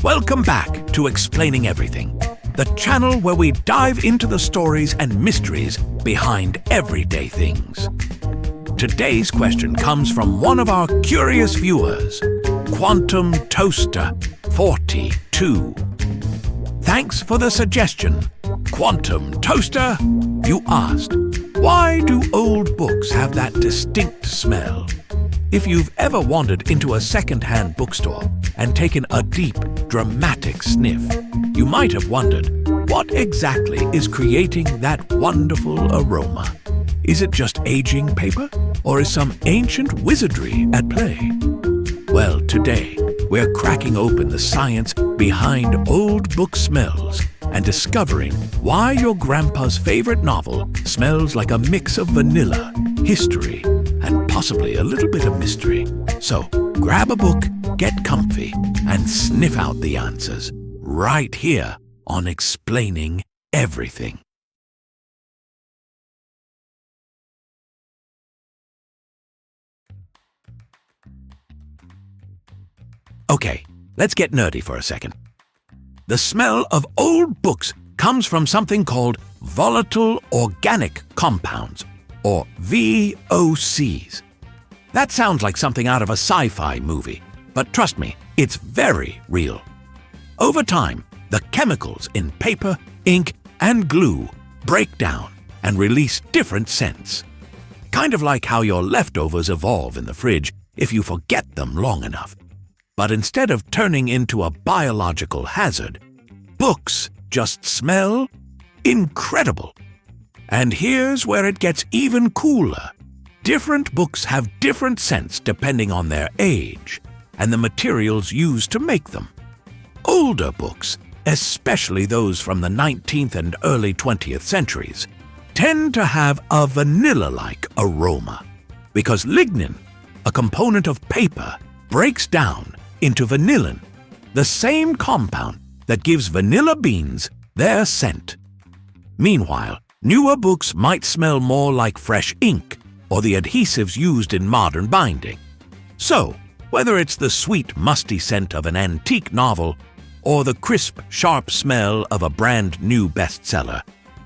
Welcome back to Explaining Everything, the channel where we dive into the stories and mysteries behind everyday things. Today's question comes from one of our curious viewers, Quantum Toaster 42. Thanks for the suggestion. Quantum Toaster, you asked, why do old books have that distinct smell? If you've ever wandered into a secondhand bookstore and taken a deep, dramatic sniff, you might have wondered, what exactly is creating that wonderful aroma? Is it just aging paper, or is some ancient wizardry at play? Well, today, we're cracking open the science behind old book smells and discovering why your grandpa's favorite novel smells like a mix of vanilla, history, and possibly a little bit of mystery. So, grab a book, get comfy, and sniff out the answers right here on Explaining Everything. Okay, let's get nerdy for a second. The smell of old books comes from something called volatile organic compounds, or VOCs. That sounds like something out of a sci-fi movie, but trust me, it's very real. Over time, the chemicals in paper, ink, and glue break down and release different scents. Kind of like how your leftovers evolve in the fridge if you forget them long enough. But instead of turning into a biological hazard, books just smell incredible. And here's where it gets even cooler. Different books have different scents depending on their age and the materials used to make them. Older books, especially those from the 19th and early 20th centuries, tend to have a vanilla-like aroma because lignin, a component of paper, breaks down into vanillin, the same compound that gives vanilla beans their scent. Meanwhile, newer books might smell more like fresh ink or the adhesives used in modern binding. So, whether it's the sweet, musty scent of an antique novel or the crisp, sharp smell of a brand new bestseller,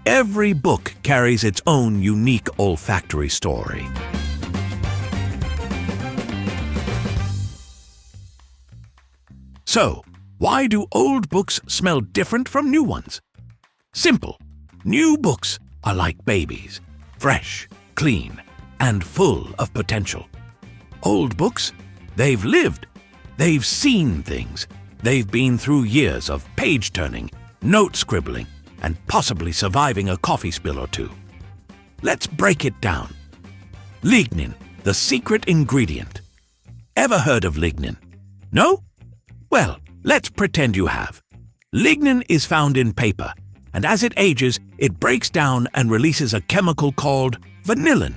every book carries its own unique olfactory story. So, why do old books smell different from new ones? Simple. New books are like babies, fresh, clean, and full of potential. Old books, they've lived, they've seen things, they've been through years of page-turning, note scribbling, and possibly surviving a coffee spill or two. Let's break it down. Lignin, the secret ingredient. Ever heard of lignin? No? Well, let's pretend you have. Lignin is found in paper, and as it ages, it breaks down and releases a chemical called vanillin.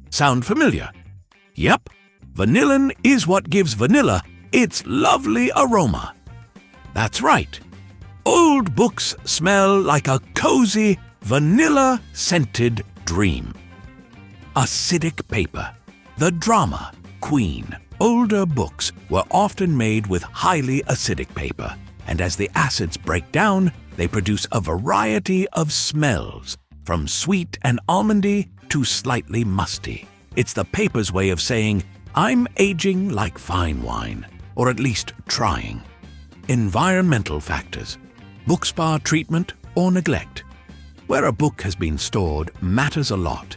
Sound familiar? Yep, vanillin is what gives vanilla its lovely aroma. That's right. Old books smell like a cozy, vanilla-scented dream. Acidic paper, the drama queen. Older books were often made with highly acidic paper, and as the acids break down, they produce a variety of smells, from sweet and almondy to slightly musty. It's the paper's way of saying, I'm aging like fine wine, or at least trying. Environmental factors, book spa treatment or neglect. Where a book has been stored matters a lot.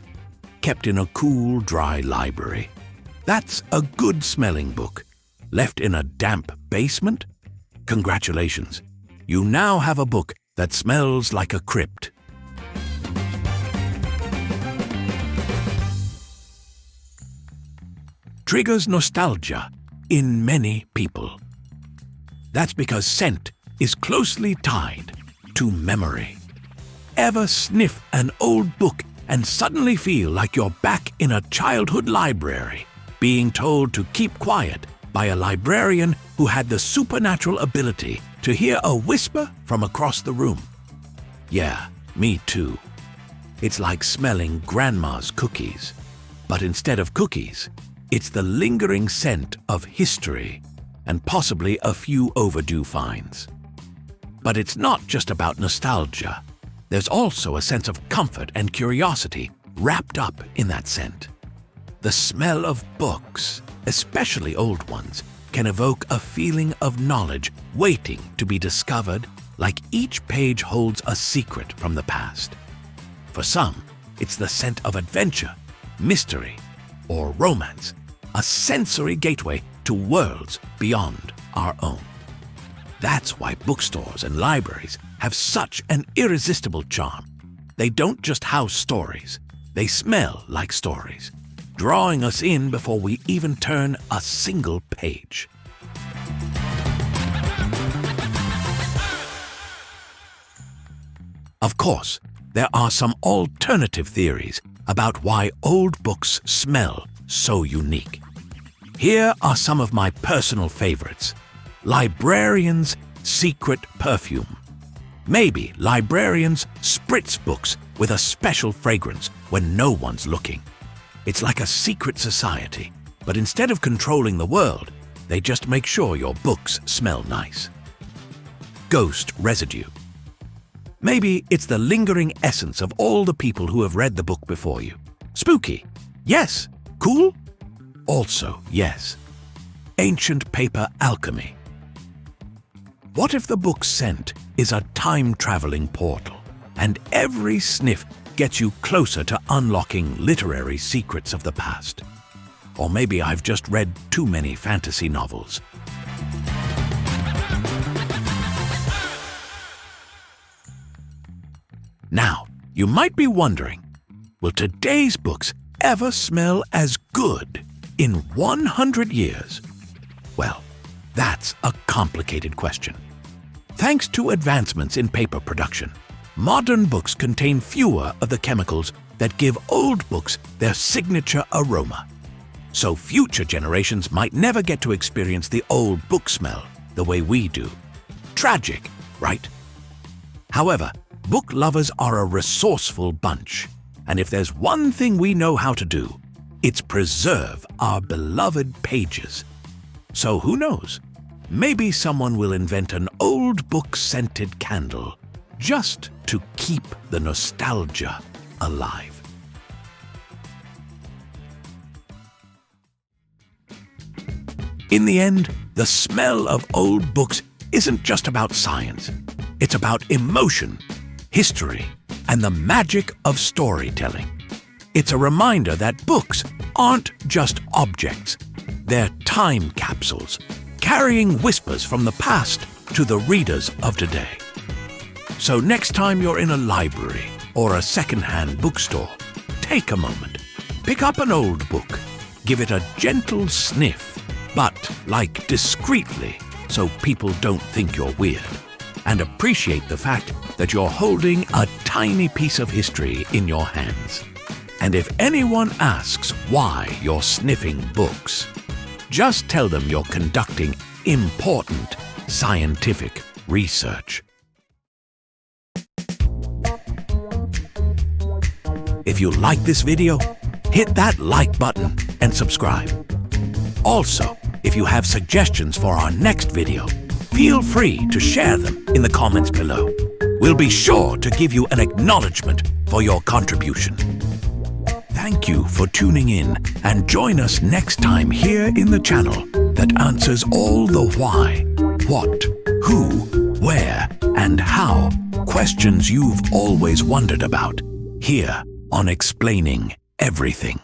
Kept in a cool, dry library. That's a good-smelling book. Left in a damp basement? Congratulations. You now have a book that smells like a crypt. Triggers nostalgia in many people. That's because scent is closely tied to memory. Ever sniff an old book and suddenly feel like you're back in a childhood library, being told to keep quiet by a librarian who had the supernatural ability to hear a whisper from across the room? Yeah, me too. It's like smelling grandma's cookies. But instead of cookies, it's the lingering scent of history. and possibly a few overdue finds. But it's not just about nostalgia. There's also a sense of comfort and curiosity wrapped up in that scent. The smell of books, especially old ones, can evoke a feeling of knowledge waiting to be discovered, like each page holds a secret from the past. For some, it's the scent of adventure, mystery, or romance, a sensory gateway to worlds beyond our own. That's why bookstores and libraries have such an irresistible charm. They don't just house stories, they smell like stories, drawing us in before we even turn a single page. Of course, there are some alternative theories about why old books smell so unique. Here are some of my personal favorites. Librarians' secret perfume. Maybe librarians spritz books with a special fragrance when no one's looking. It's like a secret society, but instead of controlling the world, they just make sure your books smell nice. Ghost residue. Maybe it's the lingering essence of all the people who have read the book before you. Spooky? Yes. Cool? Also yes. Ancient paper alchemy. What if the book's scent is a time-traveling portal, and every sniff gets you closer to unlocking literary secrets of the past? Or maybe I've just read too many fantasy novels. Now, you might be wondering, will today's books ever smell as good in 100 years? Well, that's a complicated question. Thanks to advancements in paper production, modern books contain fewer of the chemicals that give old books their signature aroma. So future generations might never get to experience the old book smell the way we do. Tragic, right? However, book lovers are a resourceful bunch, and if there's one thing we know how to do, it's preserve our beloved pages. So who knows? Maybe someone will invent an old book-scented candle just to keep the nostalgia alive. In the end, the smell of old books isn't just about science. It's about emotion, history, and the magic of storytelling. It's a reminder that books aren't just objects. They're time capsules, carrying whispers from the past to the readers of today. So next time you're in a library or a secondhand bookstore, take a moment, pick up an old book, give it a gentle sniff, but like discreetly so people don't think you're weird, and appreciate the fact that you're holding a tiny piece of history in your hands. And if anyone asks why you're sniffing books, just tell them you're conducting important scientific research. If you like this video, hit that like button and subscribe. Also, if you have suggestions for our next video, feel free to share them in the comments below. We'll be sure to give you an acknowledgement for your contribution. Thank you for tuning in, and join us next time here in the channel that answers all the why, what, who, where, and how questions you've always wondered about, here on Explaining Everything.